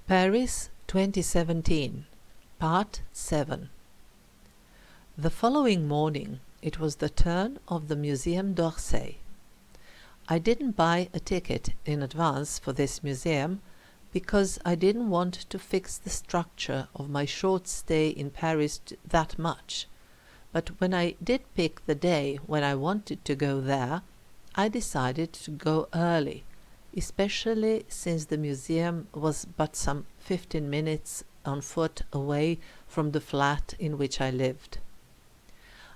Paris 2017, Part 7. The following morning it was the turn of the Muséum d'Orsay. I didn't buy a ticket in advance for this museum because I didn't want to fix the structure of my short stay in Paris that much, but when I did pick the day when I wanted to go there, I decided to go early, especially since the museum was but some 15 minutes on foot away from the flat in which I lived.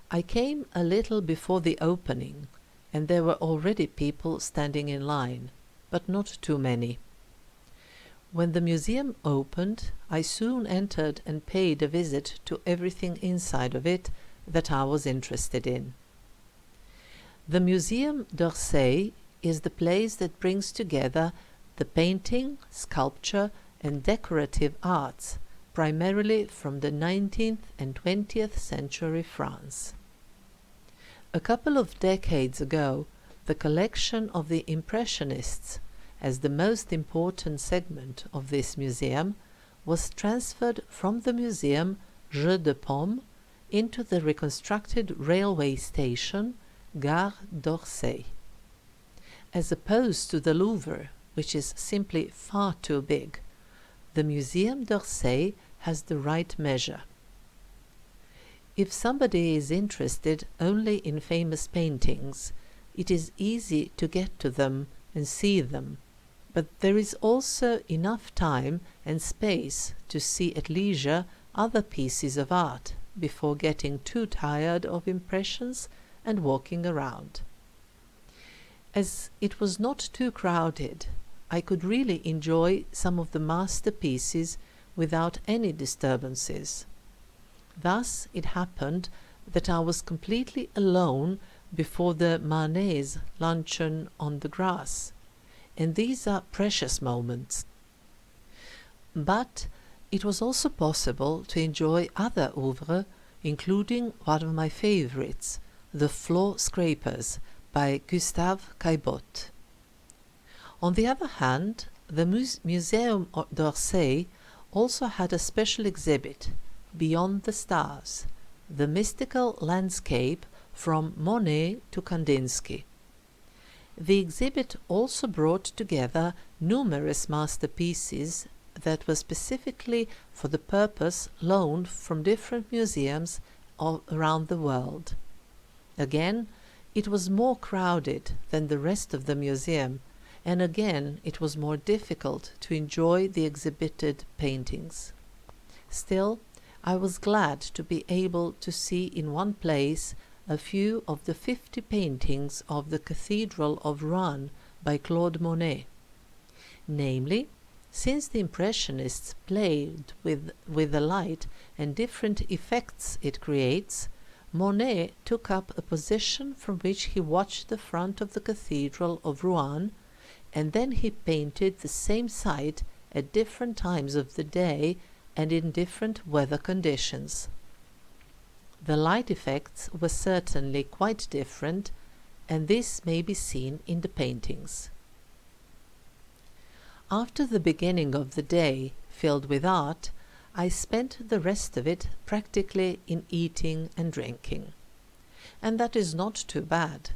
I came a little before the opening, and there were already people standing in line, but not too many. When the museum opened, I soon entered and paid a visit to everything inside of it that I was interested in. The Muséum d'Orsay is the place that brings together the painting, sculpture, and decorative arts, primarily from the 19th and 20th century France. A couple of decades ago, the collection of the Impressionists, as the most important segment of this museum, was transferred from the museum Jeu de Paume into the reconstructed railway station Gare d'Orsay. As opposed to the Louvre, which is simply far too big, the Muséum d'Orsay has the right measure. If somebody is interested only in famous paintings, it is easy to get to them and see them, but there is also enough time and space to see at leisure other pieces of art before getting too tired of impressions and walking around. As it was not too crowded, I could really enjoy some of the masterpieces without any disturbances. Thus it happened that I was completely alone before the Manet's luncheon on the grass, and these are precious moments. But it was also possible to enjoy other oeuvres, including one of my favorites, The Floor Scrapers by Gustave Caillebotte. On the other hand, the Muséum d'Orsay also had a special exhibit, Beyond the Stars, the mystical landscape from Monet to Kandinsky. The exhibit also brought together numerous masterpieces that were specifically for the purpose loaned from different museums all around the world. Again, it was more crowded than the rest of the museum, and again it was more difficult to enjoy the exhibited paintings. Still, I was glad to be able to see in one place a few of the 50 paintings of the Cathedral of Rouen by Claude Monet. Namely, since the Impressionists played with the light and different effects it creates, Monet took up a position from which he watched the front of the Cathedral of Rouen, and then he painted the same site at different times of the day and in different weather conditions. The light effects were certainly quite different, and this may be seen in the paintings. After the beginning of the day, filled with art, I spent the rest of it practically in eating and drinking. And that is not too bad.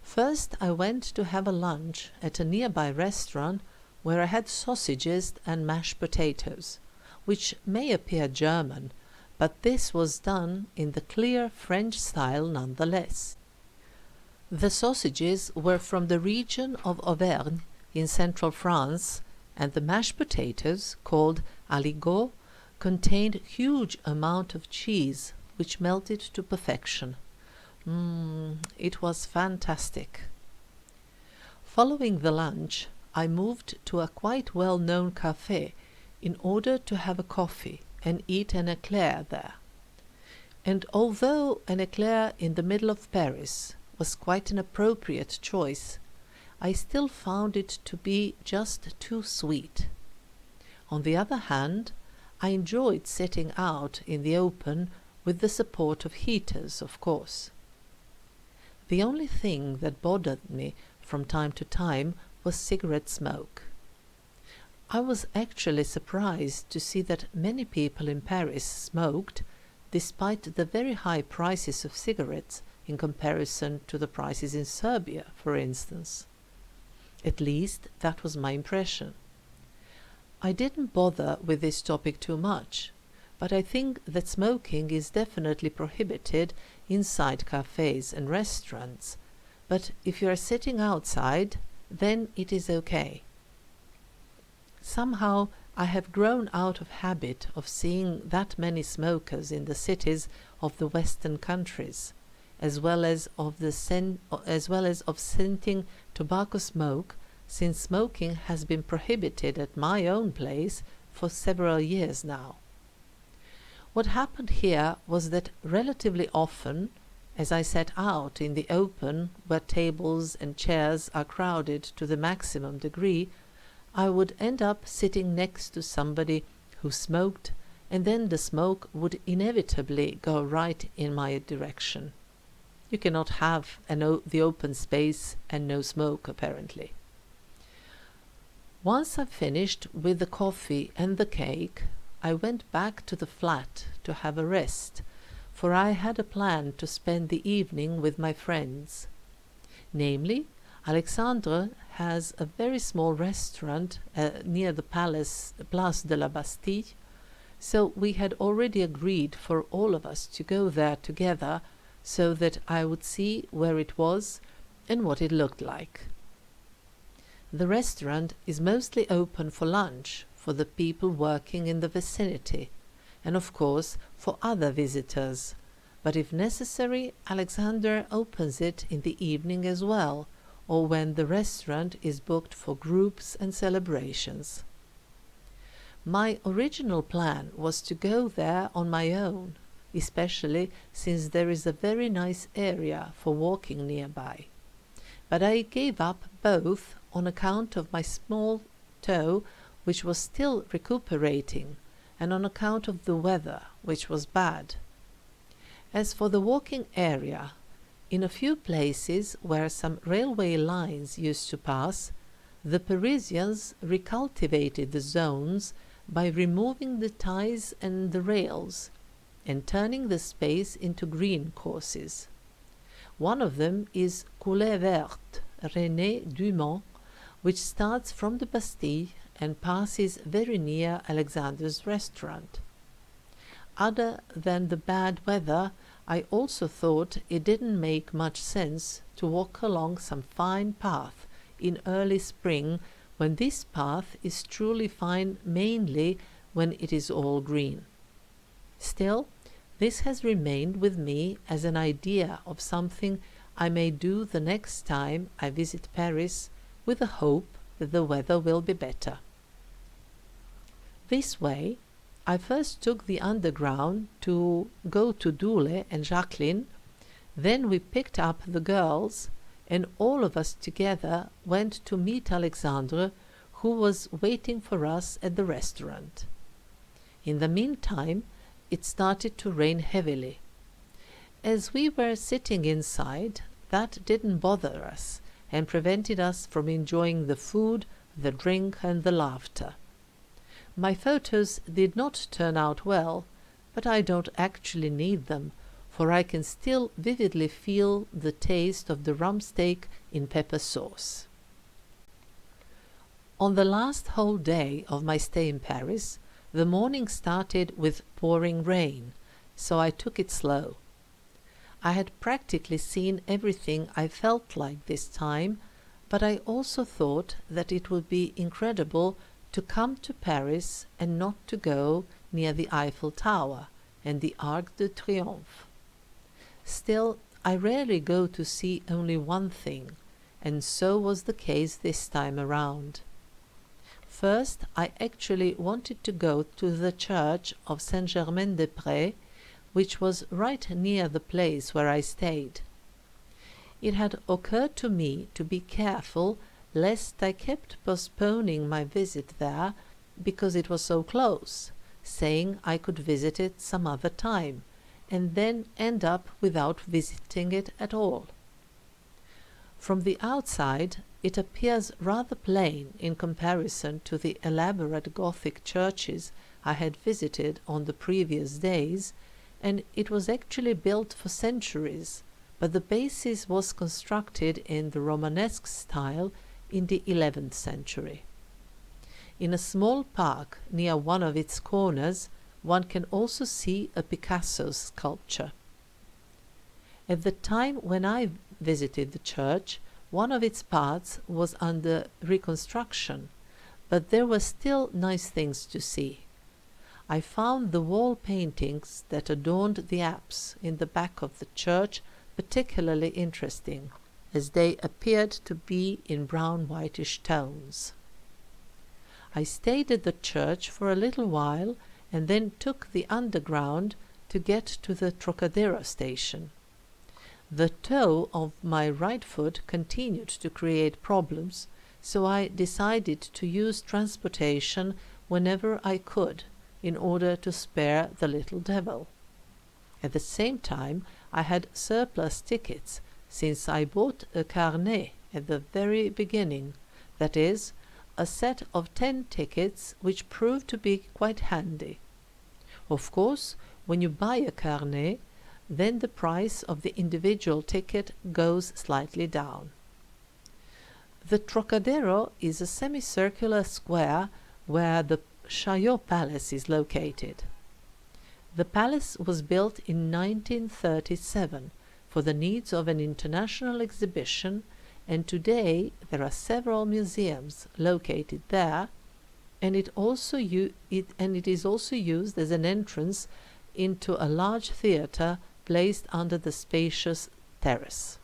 First I went to have a lunch at a nearby restaurant where I had sausages and mashed potatoes, which may appear German, but this was done in the clear French style nonetheless. The sausages were from the region of Auvergne in central France, and the mashed potatoes, called aligot, contained huge amount of cheese, which melted to perfection. It was fantastic. Following the lunch, I moved to a quite well-known café in order to have a coffee and eat an éclair there. And although an éclair in the middle of Paris was quite an appropriate choice, I still found it to be just too sweet. On the other hand, I enjoyed sitting out in the open with the support of heaters, of course. The only thing that bothered me from time to time was cigarette smoke. I was actually surprised to see that many people in Paris smoked, despite the very high prices of cigarettes in comparison to the prices in Serbia, for instance. At least that was my impression. I didn't bother with this topic too much, but I think that smoking is definitely prohibited inside cafes and restaurants, but if you are sitting outside, then it is okay. Somehow I have grown out of habit of seeing that many smokers in the cities of the Western countries, as well as of scenting tobacco smoke, since smoking has been prohibited at my own place for several years now. What happened here was that relatively often, as I sat out in the open where tables and chairs are crowded to the maximum degree, I would end up sitting next to somebody who smoked, and then the smoke would inevitably go right in my direction. You cannot have the open space and no smoke, apparently. Once I finished with the coffee and the cake, I went back to the flat to have a rest, for I had a plan to spend the evening with my friends. Namely, Alexandre has a very small restaurant near the Place de la Bastille, so we had already agreed for all of us to go there together so that I would see where it was and what it looked like. The restaurant is mostly open for lunch for the people working in the vicinity, and of course for other visitors, but if necessary, Alexander opens it in the evening as well, or when the restaurant is booked for groups and celebrations. My original plan was to go there on my own, especially since there is a very nice area for walking nearby. But I gave up both on account of my small toe, which was still recuperating, and on account of the weather, which was bad. As for the walking area, in a few places where some railway lines used to pass, the Parisians recultivated the zones by removing the ties and the rails, and turning the space into green courses. One of them is Coulée Verte, René Dumont, which starts from the Bastille and passes very near Alexander's restaurant. Other than the bad weather, I also thought it didn't make much sense to walk along some fine path in early spring, when this path is truly fine mainly when it is all green. Still, this has remained with me as an idea of something I may do the next time I visit Paris, with the hope that the weather will be better. This way, I first took the underground to go to Doule and Jacqueline, then we picked up the girls, and all of us together went to meet Alexandre, who was waiting for us at the restaurant. In the meantime, it started to rain heavily. As we were sitting inside, that didn't bother us and prevented us from enjoying the food, the drink, and the laughter. My photos did not turn out well, but I don't actually need them, for I can still vividly feel the taste of the rump steak in pepper sauce. On the last whole day of my stay in Paris, the morning started with pouring rain, so I took it slow. I had practically seen everything I felt like this time, but I also thought that it would be incredible to come to Paris and not to go near the Eiffel Tower and the Arc de Triomphe. Still, I rarely go to see only one thing, and so was the case this time around. First, I actually wanted to go to the church of Saint-Germain-des-Prés, which was right near the place where I stayed. It had occurred to me to be careful lest I kept postponing my visit there because it was so close, saying I could visit it some other time, and then end up without visiting it at all. From the outside, it appears rather plain in comparison to the elaborate Gothic churches I had visited on the previous days, and it was actually built for centuries, but the basis was constructed in the Romanesque style in the 11th century. In a small park near one of its corners, one can also see a Picasso sculpture. At the time when I visited the church, one of its parts was under reconstruction, but there were still nice things to see. I found the wall paintings that adorned the apse in the back of the church particularly interesting, as they appeared to be in brown-whitish tones. I stayed at the church for a little while and then took the underground to get to the Trocadero station. The toe of my right foot continued to create problems, so I decided to use transportation whenever I could in order to spare the little devil. At the same time, I had surplus tickets, since I bought a carnet at the very beginning, that is, a set of 10 tickets which proved to be quite handy. Of course, when you buy a carnet, then the price of the individual ticket goes slightly down. The Trocadero is a semicircular square where the Chaillot Palace is located. The palace was built in 1937 for the needs of an international exhibition, and today there are several museums located there, and it is also used as an entrance into a large theatre placed under the spacious terrace.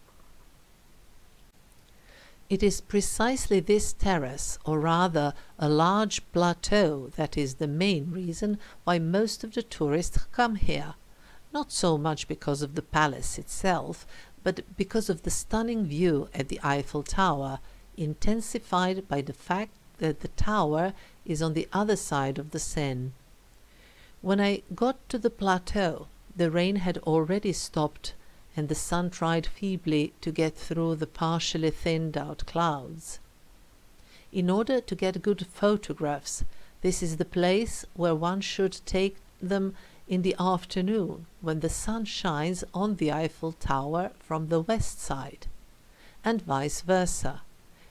It is precisely this terrace, or rather a large plateau, that is the main reason why most of the tourists come here, not so much because of the palace itself, but because of the stunning view at the Eiffel Tower, intensified by the fact that the tower is on the other side of the Seine. When I got to the plateau, the rain had already stopped, and the sun tried feebly to get through the partially thinned out clouds. In order to get good photographs, this is the place where one should take them in the afternoon, when the sun shines on the Eiffel Tower from the west side, and vice versa.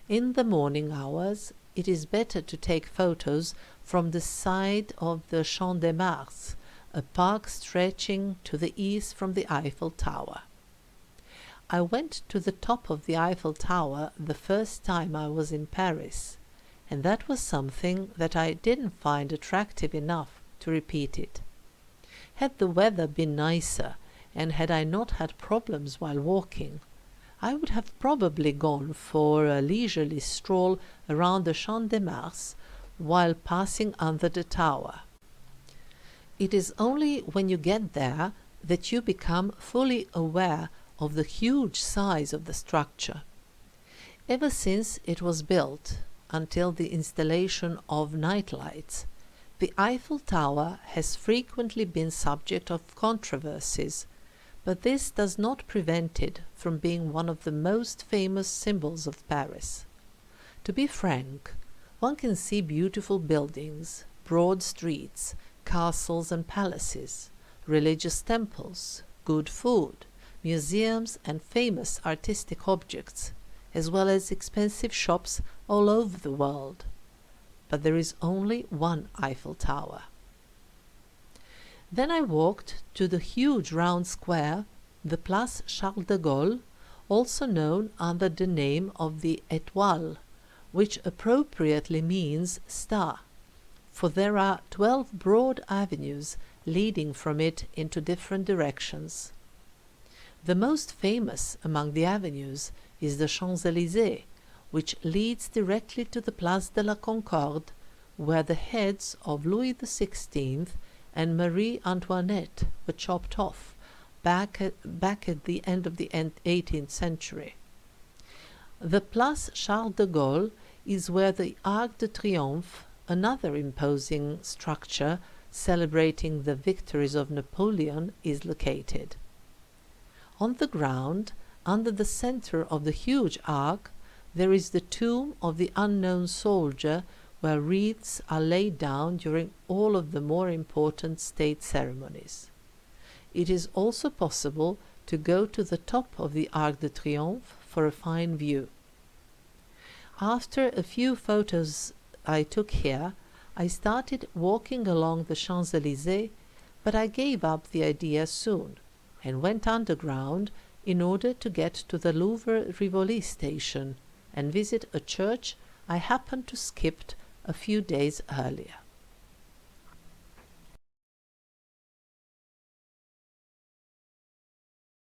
In the morning hours, it is better to take photos from the side of the Champ de Mars, a park stretching to the east from the Eiffel Tower. I went to the top of the Eiffel Tower the first time I was in Paris, and that was something that I didn't find attractive enough to repeat it. Had the weather been nicer, and had I not had problems while walking, I would have probably gone for a leisurely stroll around the Champ de Mars while passing under the tower. It is only when you get there that you become fully aware of the huge size of the structure. Ever since it was built, until the installation of night lights, the Eiffel Tower has frequently been subject of controversies, but this does not prevent it from being one of the most famous symbols of Paris. To be frank, one can see beautiful buildings, broad streets, castles and palaces, religious temples, good food, museums and famous artistic objects, as well as expensive shops all over the world. But there is only one Eiffel Tower. Then I walked to the huge round square, the Place Charles de Gaulle, also known under the name of the Étoile, which appropriately means star, for there are 12 broad avenues leading from it into different directions. The most famous among the avenues is the Champs-Élysées, which leads directly to the Place de la Concorde, where the heads of Louis XVI and Marie Antoinette were chopped off back at the end of the 18th century. The Place Charles de Gaulle is where the Arc de Triomphe, another imposing structure celebrating the victories of Napoleon, is located. On the ground, under the center of the huge ark, there is the tomb of the unknown soldier, where wreaths are laid down during all of the more important state ceremonies. It is also possible to go to the top of the Arc de Triomphe for a fine view. After a few photos I took here, I started walking along the Champs-Élysées, but I gave up the idea soon and went underground in order to get to the Louvre-Rivoli station and visit a church I happened to skip a few days earlier.